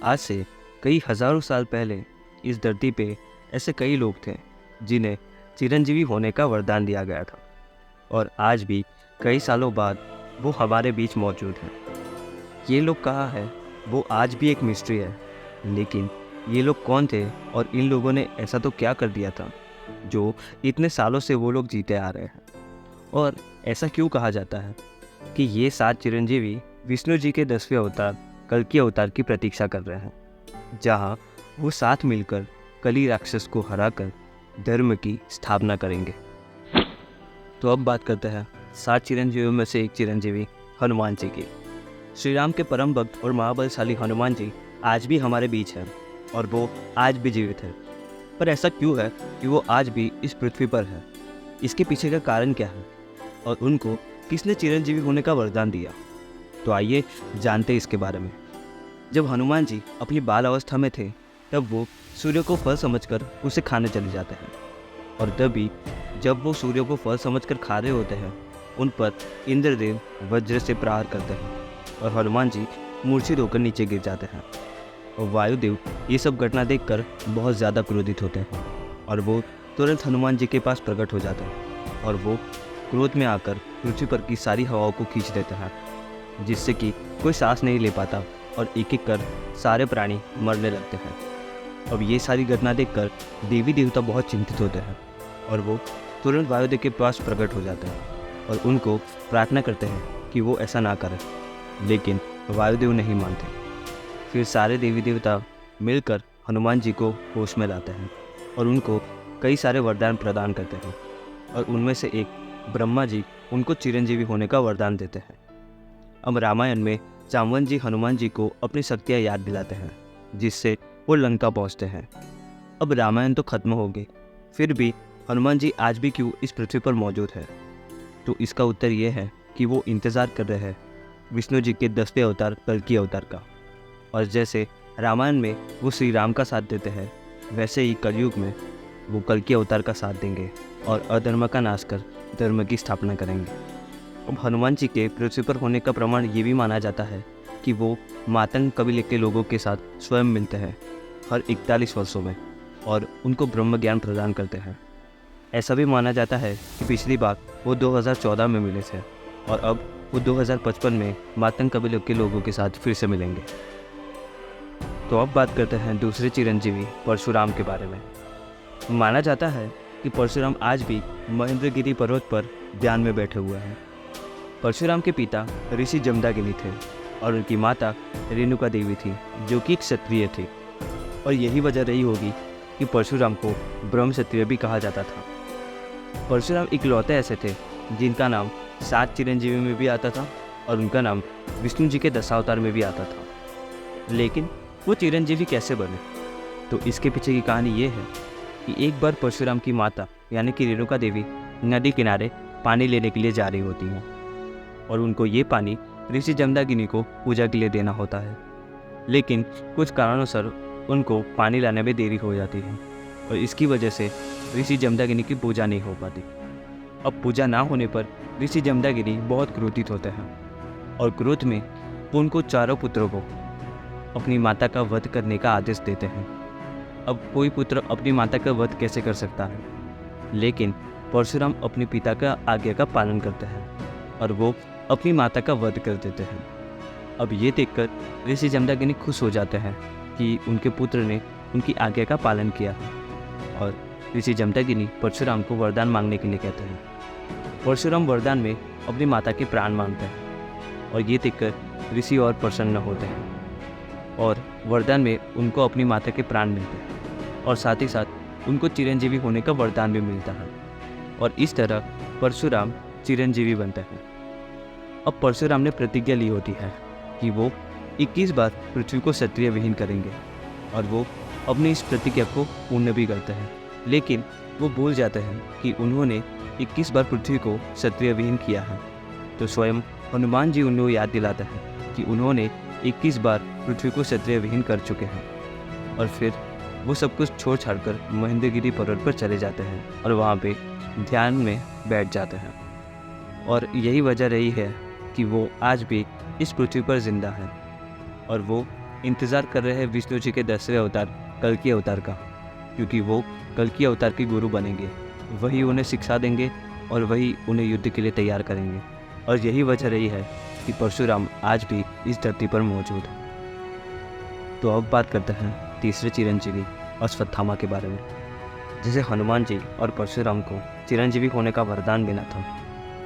आज से कई हजारों साल पहले इस धरती पे ऐसे कई लोग थे जिन्हें चिरंजीवी होने का वरदान दिया गया था और आज भी कई सालों बाद वो हमारे बीच मौजूद हैं। ये लोग कहाँ हैं वो आज भी एक मिस्ट्री है, लेकिन ये लोग कौन थे और इन लोगों ने ऐसा तो क्या कर दिया था जो इतने सालों से वो लोग जीते आ रहे हैं। और ऐसा क्यों कहा जाता है कि ये 7 चिरंजीवी विष्णु जी के 10वें अवतार कल्कि अवतार की प्रतीक्षा कर रहे हैं, जहाँ वो साथ मिलकर कली राक्षस को हराकर धर्म की स्थापना करेंगे। तो अब बात करते हैं 7 चिरंजीवियों में से एक चिरंजीवी हनुमान जी की। श्री राम के परम भक्त और महाबलशाली हनुमान जी आज भी हमारे बीच हैं और वो आज भी जीवित है। पर ऐसा क्यों है कि वो आज भी इस पृथ्वी पर है? इसके पीछे का कारण क्या है और उनको किसने चिरंजीवी होने का वरदान दिया? तो आइए जानते इसके बारे में। जब हनुमान जी अपनी बाल अवस्था में थे तब वो सूर्य को फल समझकर उसे खाने चले जाते हैं, और तभी जब वो सूर्य को फल समझकर खा रहे होते हैं उन पर इंद्रदेव वज्र से प्रहार करते हैं और हनुमान जी मूर्छित होकर नीचे गिर जाते हैं। और वायुदेव ये सब घटना देखकर बहुत ज़्यादा क्रोधित होते हैं और वो तुरंत हनुमान जी के पास प्रकट हो जाते हैं और वो क्रोध में आकर पृथ्वी पर की सारी हवाओं को खींच देते हैं, जिससे कि कोई सांस नहीं ले पाता और एक एक कर सारे प्राणी मरने लगते हैं। अब ये सारी घटना देखकर देवी देवता बहुत चिंतित होते हैं और वो तुरंत वायुदेव के पास प्रकट हो जाते हैं और उनको प्रार्थना करते हैं कि वो ऐसा ना करें, लेकिन वायुदेव नहीं मानते। फिर सारे देवी देवता मिलकर हनुमान जी को होश में लाते हैं और उनको कई सारे वरदान प्रदान करते हैं, और उनमें से एक ब्रह्मा जी उनको चिरंजीवी होने का वरदान देते हैं। अब रामायण में जामवन जी हनुमान जी को अपनी शक्तियाँ याद दिलाते हैं, जिससे वो लंका पहुँचते हैं। अब रामायण तो खत्म हो गई, फिर भी हनुमान जी आज भी क्यों इस पृथ्वी पर मौजूद है? तो इसका उत्तर ये है कि वो इंतज़ार कर रहे हैं विष्णु जी के 10वें अवतार कल्कि अवतार का। और जैसे रामायण में वो श्री राम का साथ देते हैं, वैसे ही कलयुग में वो कल्कि अवतार का साथ देंगे और अधर्म का नाश कर धर्म की स्थापना करेंगे। अब हनुमान जी के पृथ्वी पर होने का प्रमाण ये भी माना जाता है कि वो मातंग कबीले के लोगों के साथ स्वयं मिलते हैं हर 41 वर्षों में और उनको ब्रह्म ज्ञान प्रदान करते हैं। ऐसा भी माना जाता है कि पिछली बार वो 2014 में मिले थे और अब वो 2055 में मातंग कबीले के लोगों के साथ फिर से मिलेंगे। तो अब बात करते हैं दूसरे चिरंजीवी परशुराम के बारे में। माना जाता है कि परशुराम आज भी महेंद्रगिरी पर्वत पर ध्यान में बैठे हुए हैं। परशुराम के पिता ऋषि जमदाग्नि थे और उनकी माता रेणुका देवी थी, जो कि एक क्षत्रिय थी, और यही वजह रही होगी कि परशुराम को ब्रह्म क्षत्रिय भी कहा जाता था। परशुराम इकलौते ऐसे थे जिनका नाम 7 चिरंजीवी में भी आता था और उनका नाम विष्णु जी के 10 अवतार में भी आता था। लेकिन वो चिरंजीवी कैसे बने? तो इसके पीछे की कहानी ये है कि एक बार परशुराम की माता यानी कि रेणुका देवी नदी किनारे पानी लेने के लिए जा रही होती हैं और उनको ये पानी ऋषि जमदाग्नि को पूजा के लिए देना होता है, लेकिन कुछ कारणों उनको पानी लाने में देरी हो जाती है और इसकी वजह से ऋषि जमदाग्नि की पूजा नहीं हो पाती। अब पूजा ना होने पर ऋषि जमदाग्नि बहुत क्रोधित होते हैं और क्रोध में वो उनको चारों पुत्रों को अपनी माता का वध करने का आदेश देते हैं। अब कोई पुत्र अपनी माता का वध कैसे कर सकता है? लेकिन परशुराम अपने पिता का आज्ञा का पालन करते हैं और वो अपनी माता का वध कर देते हैं। अब ये देखकर ऋषि जमदाग्नि खुश हो जाते हैं कि उनके पुत्र ने उनकी आज्ञा का पालन किया है, और ऋषि जमदाग्नि परशुराम को वरदान मांगने के लिए कहते हैं। परशुराम वरदान में अपनी माता के प्राण मांगते हैं और ये देखकर ऋषि और प्रसन्न होते हैं और वरदान में उनको अपनी माता के प्राण मिलते हैं और साथ ही साथ उनको चिरंजीवी होने का वरदान भी मिलता है, और इस तरह परशुराम चिरंजीवी बनते हैं। अब परशुराम ने प्रतिज्ञा ली होती है कि वो 21 बार पृथ्वी को क्षत्रिय विहीन करेंगे और वो अपनी इस प्रतिज्ञा को पूर्ण भी करते हैं, लेकिन वो भूल जाते हैं कि उन्होंने 21 बार पृथ्वी को क्षत्रिय विहीन किया है। तो स्वयं हनुमान जी उन्हें याद दिलाते हैं कि उन्होंने 21 बार पृथ्वी को क्षत्रिय विहीन कर चुके हैं, और फिर वो सब कुछ छोड़ छाड़कर महेंद्रगिरी पर्वत पर चले जाते हैं और वहाँ पे ध्यान में बैठ जाते हैं। और यही वजह रही है कि वो आज भी इस पृथ्वी पर जिंदा है और वो इंतज़ार कर रहे हैं विष्णु जी के 10वें अवतार कल्कि अवतार का, क्योंकि वो कल्कि अवतार के गुरु बनेंगे। वही उन्हें शिक्षा देंगे और वही उन्हें युद्ध के लिए तैयार करेंगे। और यही वजह रही है कि परशुराम आज भी इस धरती पर मौजूद है। तो अब बात करते हैं तीसरे चिरंजीवी अश्वत्थामा के बारे में। जैसे हनुमान जी और परशुराम को चिरंजीवी होने का वरदान मिला था,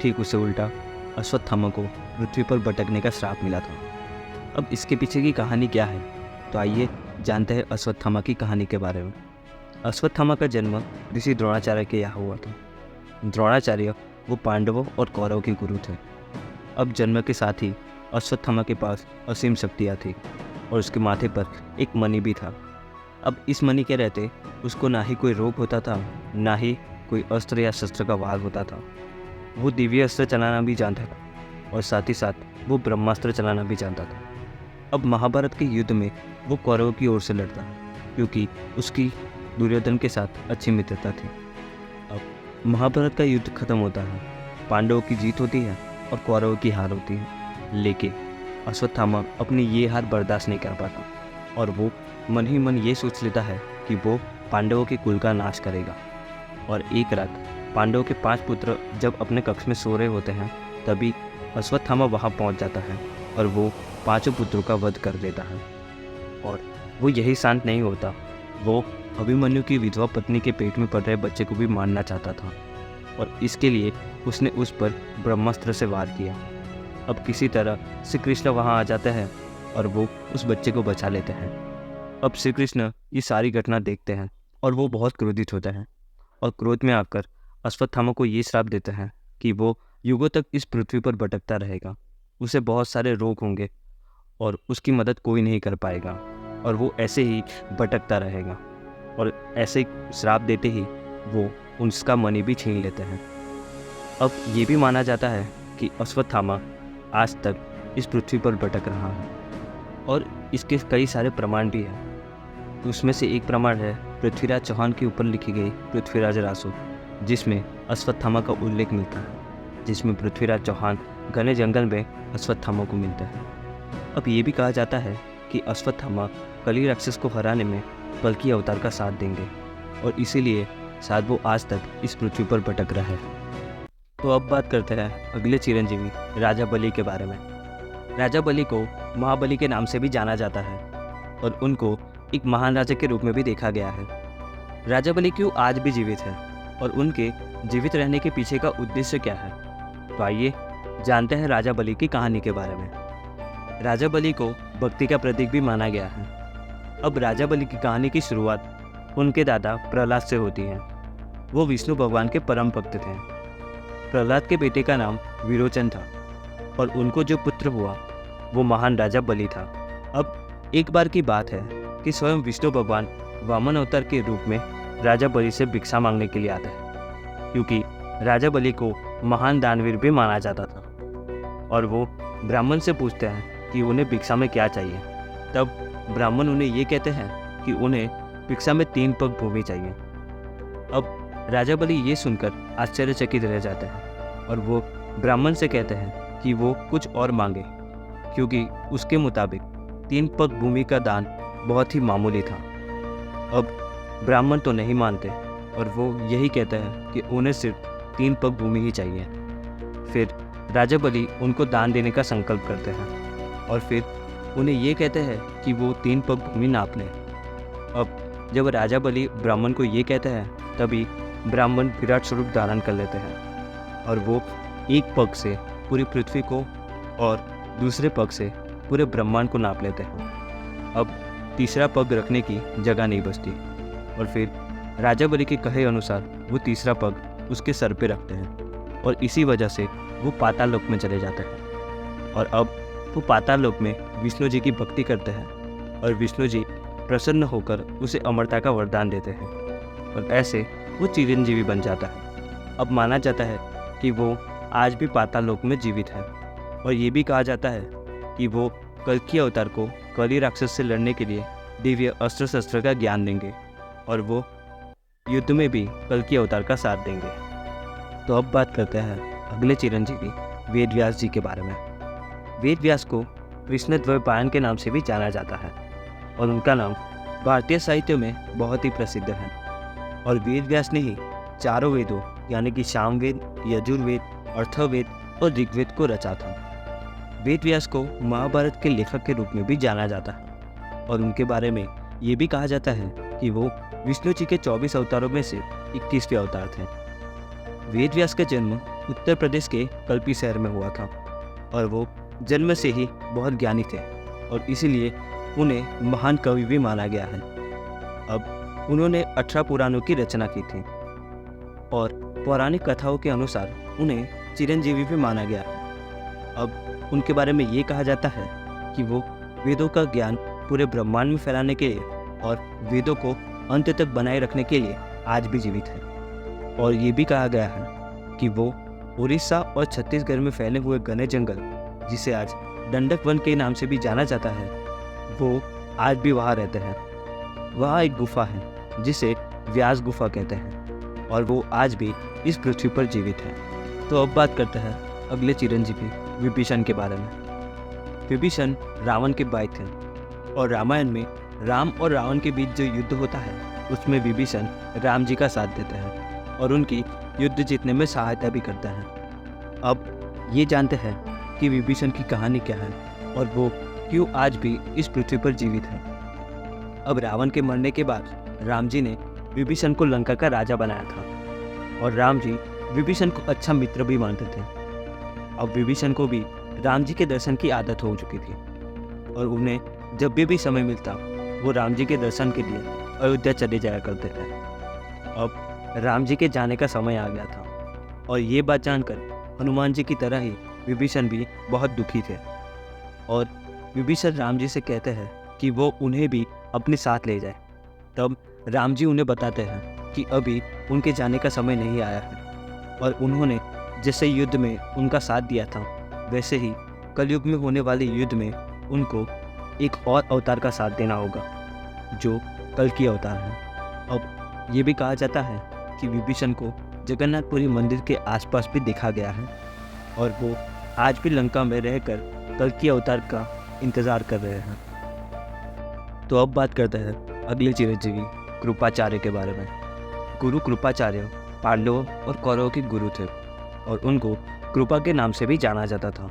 ठीक उससे उल्टा अश्वत्थामा को पृथ्वी पर भटकने का श्राप मिला था। अब इसके पीछे की कहानी क्या है, तो आइए जानते हैं अश्वत्थामा की कहानी के बारे में। अश्वत्थामा का जन्म ऋषि द्रोणाचार्य के यहाँ हुआ था। द्रोणाचार्य वो पांडवों और कौरवों के गुरु थे। अब जन्म के साथ ही अश्वत्थामा के पास असीम शक्तियाँ थी और उसके माथे पर एक मणि भी था। अब इस मणि के रहते उसको ना ही कोई रोग होता था, ना ही कोई अस्त्र या शस्त्र का वार होता था। वो दिव्य अस्त्र चलाना भी जानता था और साथ ही साथ वो ब्रह्मास्त्र चलाना भी जानता था। अब महाभारत के युद्ध में वो कौरवों की ओर से लड़ता, क्योंकि उसकी दुर्योधन के साथ अच्छी मित्रता थी। अब महाभारत का युद्ध खत्म होता है, पांडवों की जीत होती है और कौरवों की हार होती है। लेकिन अश्वत्थामा अपनी ये हार बर्दाश्त नहीं कर पाता और वो मन ही मन ये सोच लेता है कि वो पांडवों के कुल का नाश करेगा। और एक रात पांडवों के 5 पुत्र जब अपने कक्ष में सो रहे होते हैं, तभी अश्वत्थामा वहाँ पहुँच जाता है और वो 5 पुत्रों का वध कर देता है। और वो यही शांत नहीं होता, वो अभिमन्यु की विधवा पत्नी के पेट में पड़ रहे बच्चे को भी मारना चाहता था और इसके लिए उसने उस पर ब्रह्मास्त्र से वार किया। अब किसी तरह श्री कृष्ण वहाँ आ जाते हैं और वो उस बच्चे को बचा लेते हैं। अब श्री कृष्ण ये सारी घटना देखते हैं और वो बहुत क्रोधित होते हैं और क्रोध में आकर अश्वत्थामा को ये श्राप देते हैं कि वो युगों तक इस पृथ्वी पर भटकता रहेगा। उसे बहुत सारे रोग होंगे और उसकी मदद कोई नहीं कर पाएगा और वो ऐसे ही भटकता रहेगा। और ऐसे श्राप देते ही वो उसका मणि भी छीन लेते हैं। अब ये भी माना जाता है कि अश्वत्थामा आज तक इस पृथ्वी पर भटक रहा है और इसके कई सारे प्रमाण भी हैं। उसमें से एक प्रमाण है पृथ्वीराज चौहान के ऊपर लिखी गई पृथ्वीराज रासो, जिसमें अश्वत्थामा का उल्लेख मिलता है, जिसमें पृथ्वीराज चौहान घने जंगल में अश्वत्थामा को मिलता है। अब ये भी कहा जाता है कि अश्वत्थामा कली राक्षस को हराने में कल्कि अवतार का साथ देंगे और इसीलिए शायद वो आज तक इस पृथ्वी पर भटक रहा है। तो अब बात करते हैं अगले चिरंजीवी राजा बलि के बारे में। राजा बलि को महाबली के नाम से भी जाना जाता है और उनको एक महान राजा के रूप में भी देखा गया है। राजा बलि क्यों आज भी जीवित है और उनके जीवित रहने के पीछे का उद्देश्य क्या है, तो आइए जानते हैं राजा बलि की कहानी के बारे में। राजा बलि को भक्ति का प्रतीक भी माना गया है। अब राजा बलि की कहानी की शुरुआत उनके दादा प्रहलाद से होती है। वो विष्णु भगवान के परम भक्त थे। प्रहलाद के बेटे का नाम विरोचन था और उनको जो पुत्र हुआ वो महान राजा बलि था। अब एक बार की बात है कि स्वयं विष्णु भगवान वामन अवतार के रूप में राजा बलि से भिक्षा मांगने के लिए आता है, क्योंकि राजा बलि को महान दानवीर भी माना जाता था। और वो ब्राह्मण से पूछते हैं कि उन्हें भिक्षा में क्या चाहिए। तब ब्राह्मण उन्हें ये कहते हैं कि उन्हें भिक्षा में 3 पग भूमि चाहिए। अब राजा बलि ये सुनकर आश्चर्यचकित रह जाते हैं और वो ब्राह्मण से कहते हैं कि वो कुछ और मांगे, क्योंकि उसके मुताबिक 3 पग भूमि का दान बहुत ही मामूली था। अब ब्राह्मण तो नहीं मानते और वो यही कहते हैं कि उन्हें सिर्फ 3 पग भूमि ही चाहिए। फिर राजा बलि उनको दान देने का संकल्प करते हैं और फिर उन्हें ये कहते हैं कि वो 3 पग भूमि नाप लें। अब जब राजा बलि ब्राह्मण को ये कहते हैं, तभी ब्राह्मण विराट स्वरूप धारण कर लेते हैं और वो एक पग से पूरी पृथ्वी को और दूसरे पग से पूरे ब्रह्मांड को नाप लेते हैं। अब तीसरा पग रखने की जगह नहीं बचती और फिर राजा बलि के कहे अनुसार वो तीसरा पग उसके सर पे रखते हैं और इसी वजह से वो पाताल लोक में चले जाते हैं। और अब वो पाताल लोक में विष्णु जी की भक्ति करते हैं और विष्णु जी प्रसन्न होकर उसे अमरता का वरदान देते हैं और ऐसे वो चिरंजीवी बन जाता है। अब माना जाता है कि वो आज भी पाताल लोक में जीवित है और ये भी कहा जाता है कि वो कल्कि अवतार को कली राक्षस से लड़ने के लिए दिव्य अस्त्र शस्त्र का ज्ञान देंगे और वो युद्ध में भी कल्कि अवतार का साथ देंगे। तो अब बात करते हैं अगले चिरंजीवी वेद व्यास जी के बारे में। वेद व्यास को कृष्ण द्वैपायन के नाम से भी जाना जाता है। और उनका नाम भारतीय साहित्य में बहुत ही प्रसिद्ध है। और वेद व्यास ने ही चारों वेदों यानी कि सामवेद, यजुर्वेद, अथर्ववेद और ऋग्वेद को रचा था। वेद व्यास को महाभारत के लेखक के रूप में भी जाना जाता है और उनके बारे में ये भी कहा जाता है कि वो विष्णु जी के 24 अवतारों में से 21वें अवतार थे। वेद व्यास का जन्म उत्तर प्रदेश के कल्पी शहर में हुआ था और वो जन्म से ही बहुत ज्ञानी थे और इसीलिए उन्हें महान कवि भी माना गया है। अब उन्होंने 18 पुराणों की रचना की थी और पौराणिक कथाओं के अनुसार उन्हें चिरंजीवी भी माना गया है। अब उनके बारे में ये कहा जाता है कि वो वेदों का ज्ञान पूरे ब्रह्मांड में फैलाने के लिए और वेदों को अंत तक बनाए रखने के लिए आज भी जीवित है। और ये भी कहा गया है कि वो उड़ीसा और छत्तीसगढ़ में फैले हुए घने जंगल, जिसे आज दंडक वन के नाम से भी जाना जाता है, वो आज भी वहाँ रहते हैं। वहाँ एक गुफा है जिसे व्यास गुफा कहते हैं और वो आज भी इस पृथ्वी पर जीवित है। तो अब बात करते हैं अगले चिरंजीवी विभीषण के बारे में। विभीषण रावण के भाई थे और रामायण में राम और रावण के बीच जो युद्ध होता है उसमें विभीषण राम जी का साथ देते हैं और उनकी युद्ध जीतने में सहायता भी करते हैं। अब ये जानते हैं कि विभीषण की कहानी क्या है और वो क्यों आज भी इस पृथ्वी पर जीवित है। अब रावण के मरने के बाद राम जी ने विभीषण को लंका का राजा बनाया था और राम जी विभीषण को अच्छा मित्र भी मानते थे। अब विभीषण को भी राम जी के दर्शन की आदत हो चुकी थी और उन्हें जब भी समय मिलता वो राम जी के दर्शन के लिए अयोध्या चले जाया करते थे। अब राम जी के जाने का समय आ गया था और ये बात जानकर हनुमान जी की तरह ही विभीषण भी बहुत दुखी थे और विभीषण राम जी से कहते हैं कि वो उन्हें भी अपने साथ ले जाए। तब राम जी उन्हें बताते हैं कि अभी उनके जाने का समय नहीं आया है और उन्होंने जैसे युद्ध में उनका साथ दिया था वैसे ही कलयुग में होने वाले युद्ध में उनको एक और अवतार का साथ देना होगा जो कल्कि अवतार है। अब ये भी कहा जाता है कि विभीषण को जगन्नाथपुरी मंदिर के आसपास भी देखा गया है और वो आज भी लंका में रहकर कल्कि अवतार का इंतज़ार कर रहे हैं। तो अब बात करते हैं अगले चिरंजीवी कृपाचार्य के बारे में। गुरु कृपाचार्य पांडवों और कौरवों के गुरु थे और उनको कृपा के नाम से भी जाना जाता था।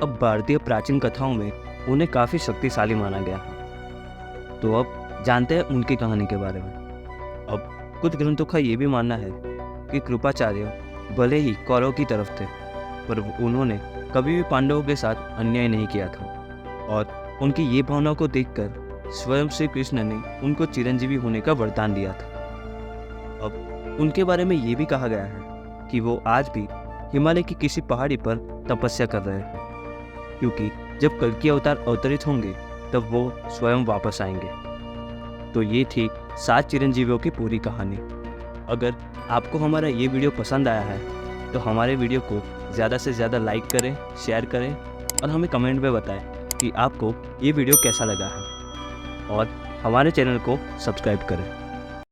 अब भारतीय प्राचीन कथाओं में उन्हें काफ़ी शक्तिशाली माना गया है। तो अब जानते हैं उनकी कहानी के बारे में। अब कुछ ग्रंथों का ये भी मानना है कि कृपाचार्य भले ही कौरव की तरफ थे पर उन्होंने कभी भी पांडवों के साथ अन्याय नहीं किया था और उनकी ये भावना को देखकर स्वयं श्री कृष्ण ने उनको चिरंजीवी होने का वरदान दिया था। अब उनके बारे में ये भी कहा गया है कि वो आज भी हिमालय की किसी पहाड़ी पर तपस्या कर रहे हैं क्योंकि जब कल्कि अवतार अवतरित होंगे तब वो स्वयं वापस आएंगे। तो ये थी 7 चिरंजीवियों की पूरी कहानी। अगर आपको हमारा ये वीडियो पसंद आया है तो हमारे वीडियो को ज़्यादा से ज़्यादा लाइक करें, शेयर करें और हमें कमेंट में बताएं कि आपको ये वीडियो कैसा लगा है और हमारे चैनल को सब्सक्राइब करें।